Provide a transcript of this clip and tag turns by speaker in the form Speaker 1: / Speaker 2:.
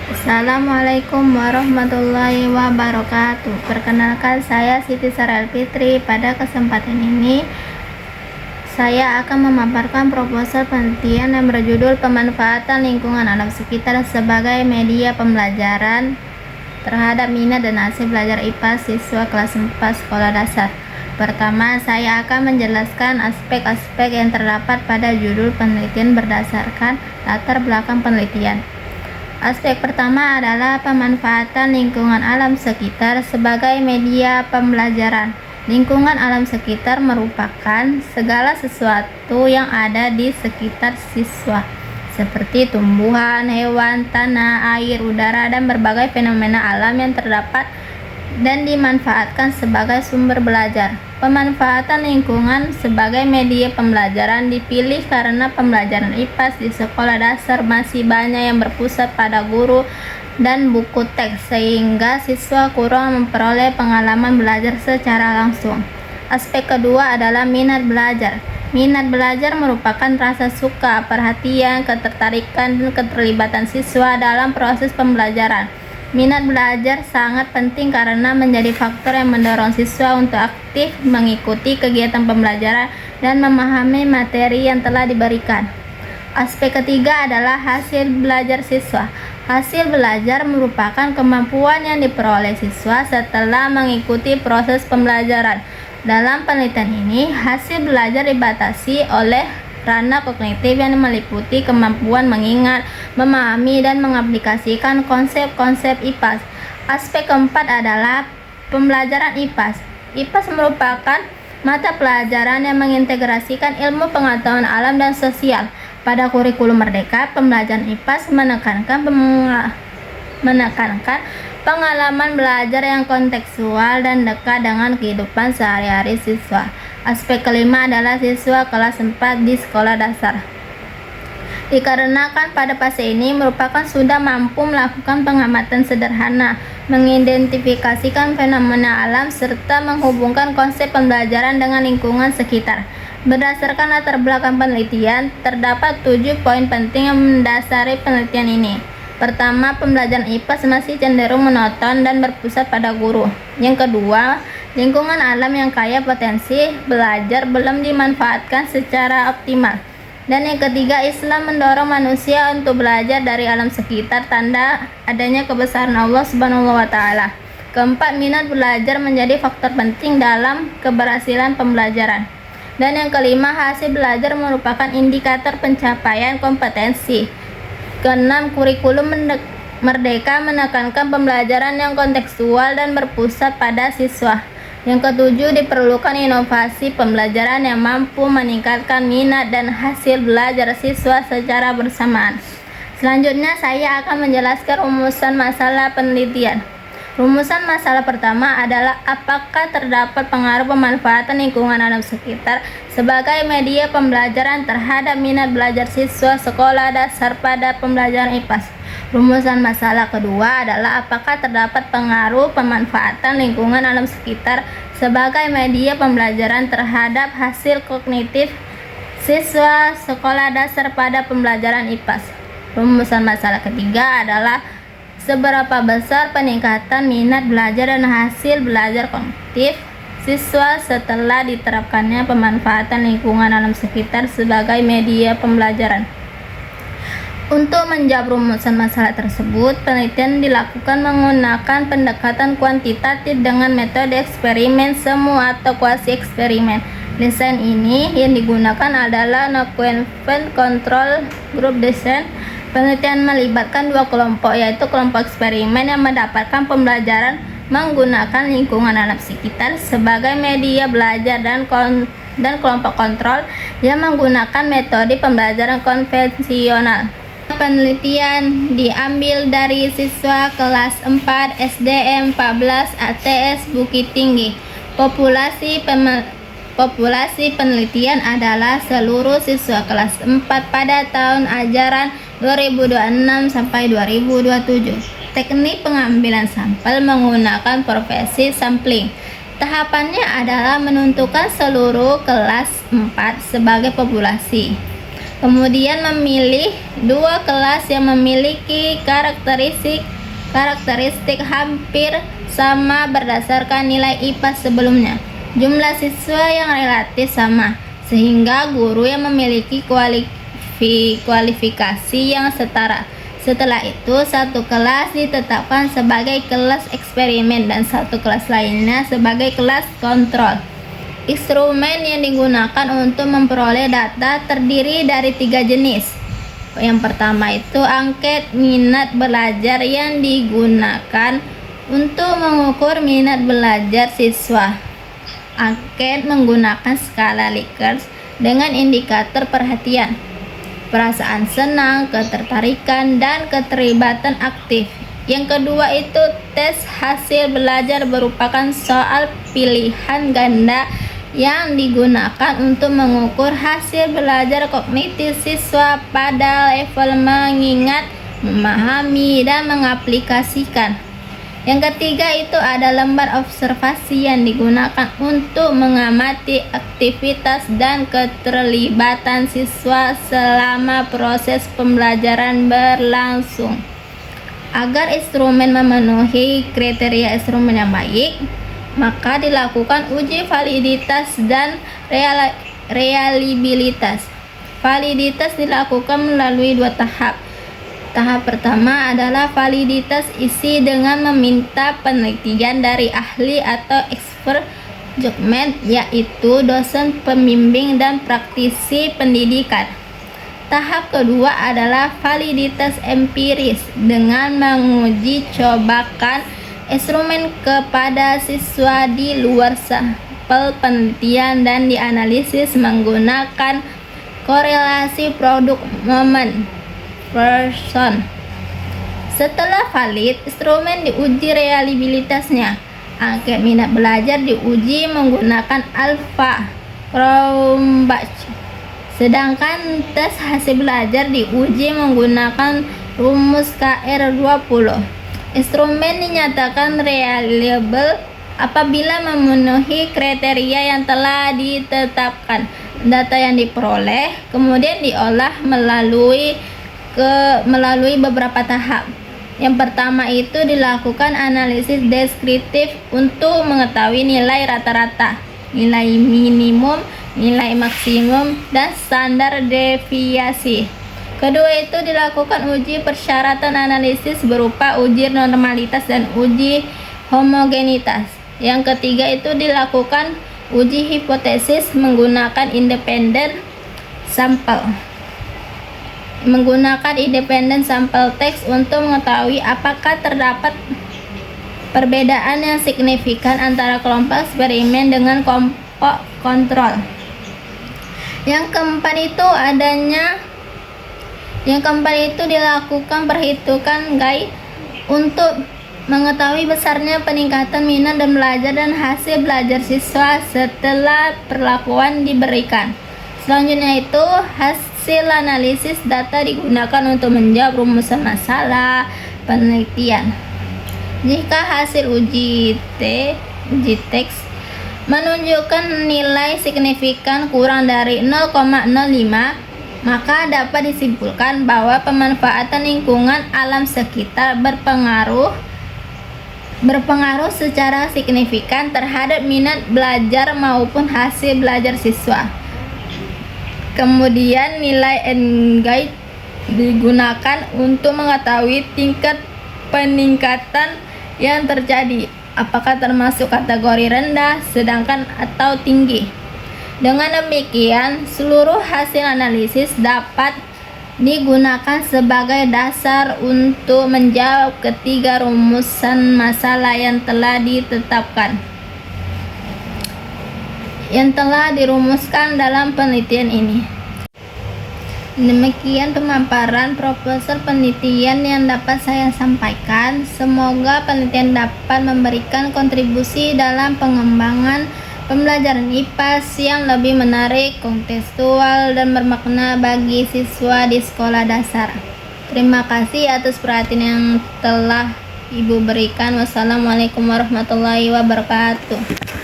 Speaker 1: Assalamualaikum warahmatullahi wabarakatuh. Perkenalkan, saya Siti Sarel Fitri. Pada kesempatan ini saya akan memaparkan proposal penelitian yang berjudul Pemanfaatan Lingkungan Alam Sekitar sebagai Media Pembelajaran terhadap minat dan hasil belajar IPA siswa kelas 4 sekolah dasar. Pertama, saya akan menjelaskan aspek-aspek yang terdapat pada judul penelitian berdasarkan latar belakang penelitian. Aspek pertama adalah pemanfaatan lingkungan alam sekitar sebagai media pembelajaran. Lingkungan alam sekitar merupakan segala sesuatu yang ada di sekitar siswa, seperti tumbuhan, hewan, tanah, air, udara, dan berbagai fenomena alam yang terdapat dan dimanfaatkan sebagai sumber belajar. Pemanfaatan lingkungan sebagai media pembelajaran dipilih karena pembelajaran IPA di sekolah dasar masih banyak yang berpusat pada guru dan buku teks, sehingga siswa kurang memperoleh pengalaman belajar secara langsung. Aspek kedua adalah minat belajar. Minat belajar merupakan rasa suka, perhatian, ketertarikan, dan keterlibatan siswa dalam proses pembelajaran. Minat belajar sangat penting karena menjadi faktor yang mendorong siswa untuk aktif mengikuti kegiatan pembelajaran dan memahami materi yang telah diberikan. Aspek ketiga adalah hasil belajar siswa. Hasil belajar merupakan kemampuan yang diperoleh siswa setelah mengikuti proses pembelajaran. Dalam penelitian ini, hasil belajar dibatasi oleh ranah kognitif yang meliputi kemampuan mengingat, memahami, dan mengaplikasikan konsep-konsep IPAS. Aspek keempat adalah pembelajaran IPAS. IPAS merupakan mata pelajaran yang mengintegrasikan ilmu pengetahuan alam dan sosial. Pada kurikulum Merdeka, pembelajaran IPAS menekankan pengalaman belajar yang kontekstual dan dekat dengan kehidupan sehari-hari siswa. Aspek kelima adalah siswa kelas 4 di sekolah dasar. Dikarenakan pada fase ini merupakan sudah mampu melakukan pengamatan sederhana, mengidentifikasikan fenomena alam, serta menghubungkan konsep pembelajaran dengan lingkungan sekitar. Berdasarkan latar belakang penelitian, terdapat 7 poin penting yang mendasari penelitian ini. Pertama, pembelajaran IPAS masih cenderung monoton dan berpusat pada guru. Yang kedua, lingkungan alam yang kaya potensi belajar belum dimanfaatkan secara optimal. Dan yang ketiga, Islam mendorong manusia untuk belajar dari alam sekitar, tanda adanya kebesaran Allah Subhanahu wa Ta'ala. Keempat, minat belajar menjadi faktor penting dalam keberhasilan pembelajaran. Dan yang kelima, hasil belajar merupakan indikator pencapaian kompetensi. Keenam, kurikulum Merdeka menekankan pembelajaran yang kontekstual dan berpusat pada siswa. Yang ketujuh, diperlukan inovasi pembelajaran yang mampu meningkatkan minat dan hasil belajar siswa secara bersamaan. Selanjutnya, saya akan menjelaskan rumusan masalah penelitian. Rumusan masalah pertama adalah apakah terdapat pengaruh pemanfaatan lingkungan alam sekitar sebagai media pembelajaran terhadap minat belajar siswa sekolah dasar pada pembelajaran IPAS. Rumusan masalah kedua adalah apakah terdapat pengaruh pemanfaatan lingkungan alam sekitar sebagai media pembelajaran terhadap hasil kognitif siswa sekolah dasar pada pembelajaran IPAS. Rumusan masalah ketiga adalah seberapa besar peningkatan minat belajar dan hasil belajar kognitif siswa setelah diterapkannya pemanfaatan lingkungan alam sekitar sebagai media pembelajaran. Untuk menjawab rumusan masalah tersebut, penelitian dilakukan menggunakan pendekatan kuantitatif dengan metode eksperimen semu atau kuasi eksperimen. Desain ini yang digunakan adalah non-coefficient control group design. Penelitian melibatkan dua kelompok, yaitu kelompok eksperimen yang mendapatkan pembelajaran menggunakan lingkungan alam sekitar sebagai media belajar dan kelompok kontrol yang menggunakan metode pembelajaran konvensional. Penelitian diambil dari siswa kelas 4 SDM 14 ATS Bukit Tinggi. Populasi penelitian adalah seluruh siswa kelas 4 pada tahun ajaran 2026 sampai 2027. Teknik pengambilan sampel menggunakan profesi sampling. Tahapannya adalah menentukan seluruh kelas 4 sebagai populasi. Kemudian memilih dua kelas yang memiliki karakteristik hampir sama berdasarkan nilai IPA sebelumnya. Jumlah siswa yang relatif sama, sehingga guru yang memiliki kualifikasi yang setara. Setelah itu, satu kelas ditetapkan sebagai kelas eksperimen dan satu kelas lainnya sebagai kelas kontrol. Instrumen yang digunakan untuk memperoleh data terdiri dari 3 jenis. Yang pertama itu angket minat belajar yang digunakan untuk mengukur minat belajar siswa. Angket menggunakan skala Likert dengan indikator perhatian, perasaan senang, ketertarikan, dan keterlibatan aktif. Yang kedua itu tes hasil belajar merupakan soal pilihan ganda yang digunakan untuk mengukur hasil belajar kognitif siswa pada level mengingat, memahami, dan mengaplikasikan. Yang ketiga itu ada lembar observasi yang digunakan untuk mengamati aktivitas dan keterlibatan siswa selama proses pembelajaran berlangsung. Agar instrumen memenuhi kriteria instrumen yang baik, maka dilakukan uji validitas dan reliabilitas. Validitas dilakukan melalui 2 tahap. Tahap pertama adalah validitas isi dengan meminta penelitian dari ahli atau expert judgment, yaitu dosen pembimbing dan praktisi pendidikan. Tahap kedua adalah validitas empiris dengan menguji cobakan instrumen kepada siswa di luar sampel penelitian dan dianalisis menggunakan korelasi produk momen person. Setelah valid, instrumen diuji reliabilitasnya. Angket minat belajar diuji menggunakan alpha Cronbach, sedangkan tes hasil belajar diuji menggunakan rumus KR20. Instrumen dinyatakan reliable apabila memenuhi kriteria yang telah ditetapkan. Data yang diperoleh kemudian diolah melalui beberapa tahap. Yang pertama itu dilakukan analisis deskriptif untuk mengetahui nilai rata-rata, nilai minimum, nilai maksimum, dan standar deviasi. Kedua itu dilakukan uji persyaratan analisis berupa uji normalitas dan uji homogenitas. Yang ketiga itu dilakukan uji hipotesis menggunakan independen sampel teks untuk mengetahui apakah terdapat perbedaan yang signifikan antara kelompok eksperimen dengan kelompok kontrol. Yang keempat itu dilakukan perhitungan Gauss untuk mengetahui besarnya peningkatan minat dan belajar dan hasil belajar siswa setelah perlakuan diberikan. Selanjutnya itu hasil analisis data digunakan untuk menjawab rumusan masalah penelitian. Jika hasil uji teks menunjukkan nilai signifikan kurang dari 0,05, maka dapat disimpulkan bahwa pemanfaatan lingkungan alam sekitar berpengaruh secara signifikan terhadap minat belajar maupun hasil belajar siswa. Kemudian nilai N-Gauss digunakan untuk mengetahui tingkat peningkatan yang terjadi, apakah termasuk kategori rendah, sedangkan atau tinggi. Dengan demikian, seluruh hasil analisis dapat digunakan sebagai dasar untuk menjawab ketiga rumusan masalah yang telah ditetapkan, yang telah dirumuskan dalam penelitian ini. Demikian pemaparan proposal penelitian yang dapat saya sampaikan. Semoga penelitian dapat memberikan kontribusi dalam pengembangan pembelajaran IPA yang lebih menarik, kontekstual, dan bermakna bagi siswa di sekolah dasar. Terima kasih atas perhatian yang telah Ibu berikan. Wassalamualaikum warahmatullahi wabarakatuh.